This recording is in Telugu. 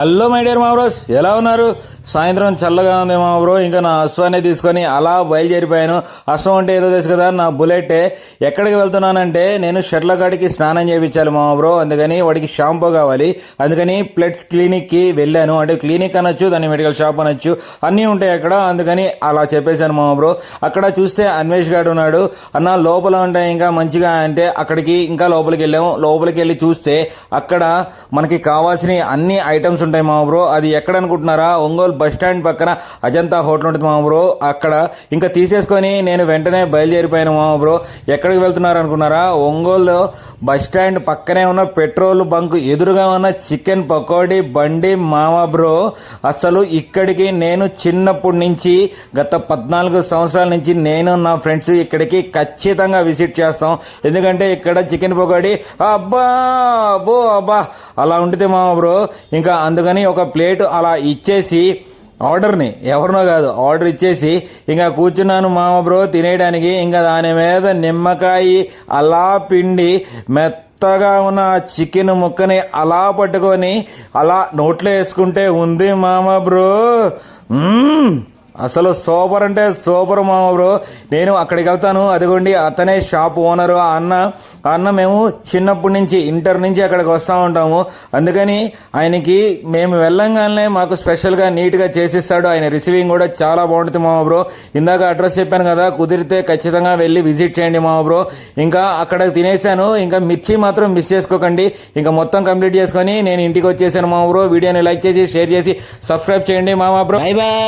హలో మై డియర్ మా బ్రోస్, ఎలా ఉన్నారు? సాయంత్రం చల్లగా ఉంది మా బ్రో. ఇంకా నా అశ్వాన్ని తీసుకొని అలా బయలుదేరిపోయాను. అశ్వం అంటే ఏదో తెలుసు కదా, నా బుల్లెట్. ఎక్కడికి వెళ్తున్నానంటే నేను షెడ్ల కాడికి స్నానం చేయించాలి మా బ్రో. అందుకని వాడికి షాంపూ కావాలి. అందుకని ప్లెట్స్ క్లినిక్కి వెళ్ళాను. అంటే క్లినిక్ అనొచ్చు, దాన్ని మెడికల్ షాప్ అనొచ్చు, అన్నీ ఉంటాయి అక్కడ. అందుకని అలా చెప్పేశాను మా బ్రో. అక్కడ చూస్తే అన్వేష్ గారు ఉన్నాడు. అన్న లోపల ఉంటాయి ఇంకా మంచిగా అంటే అక్కడికి ఇంకా లోపలికి వెళ్ళాము. లోపలికి వెళ్ళి చూస్తే అక్కడ మనకి కావాల్సిన అన్ని ఐటమ్స్ ఉంటాయి మా బ్రో. అది ఎక్కడ అనుకుంటున్నారా? ఒంగోలు బస్ స్టాండ్ పక్కన అజంతా హోటల్ ఉంటుంది మా బ్రో. అక్కడ ఇంకా తీసేసుకొని నేను వెంటనే బయలుదేరిపోయాను మా బ్రో. ఎక్కడికి వెళ్తున్నారు అనుకున్నారా? ఒంగోలు బస్ స్టాండ్ పక్కనే ఉన్న పెట్రోల్ బంక్ ఎదురుగా ఉన్న చికెన్ పకోడీ బండి మామ బ్రో. అసలు ఇక్కడికి నేను చిన్నప్పటి నుంచి గత 14 సంవత్సరాల నుంచి నేను నా ఫ్రెండ్స్ ఇక్కడికి ఖచ్చితంగా విజిట్ చేస్తాం. ఎందుకంటే ఇక్కడ చికెన్ పకోడీ అబ్బా అబ్బో అబ్బా అలా ఉంటుంది మామ బ్రో. ఇంకా అందుకని ఒక ప్లేట్ అలా ఇచ్చేసి ఆర్డర్ని ఎవరినో కాదు ఆర్డర్ ఇచ్చేసి ఇంకా కూర్చున్నాను మామ బ్రో తినేయడానికి. ఇంకా దాని మీద నిమ్మకాయ అలా పిండి మెత్తగా ఉన్న చికెన్ ముక్కని అలా పట్టుకొని అలా నోట్లో వేసుకుంటే ఉంది మామ బ్రో. అసలు సూపర్ అంటే సూపర్ మామ బ్రో. నేను అక్కడికి వెళ్తాను. అదిగోండి అతనే షాప్ ఓనరు ఆ అన్న మేము చిన్నప్పటి నుంచి ఇంటర్ నుంచి అక్కడికి వస్తూ ఉంటాము. అందుకని ఆయనకి మేము వెళ్ళంగానే మాకు స్పెషల్గా నీట్గా చేసిస్తాడు. ఆయన రిసీవింగ్ కూడా చాలా బాగుంటుంది మామ బ్రో. ఇందాక అడ్రస్ చెప్పాను కదా, కుదిరితే ఖచ్చితంగా వెళ్ళి విజిట్ చేయండి మామ బ్రో. ఇంకా అక్కడ తినేసాను. ఇంకా మిర్చి మాత్రం మిస్ చేసుకోకండి. ఇంకా మొత్తం కంప్లీట్ చేసుకొని నేను ఇంటికి వచ్చేసాను మామ బ్రో. వీడియోని లైక్ చేసి షేర్ చేసి సబ్స్క్రైబ్ చేయండి మామ బ్రో. Bye bye.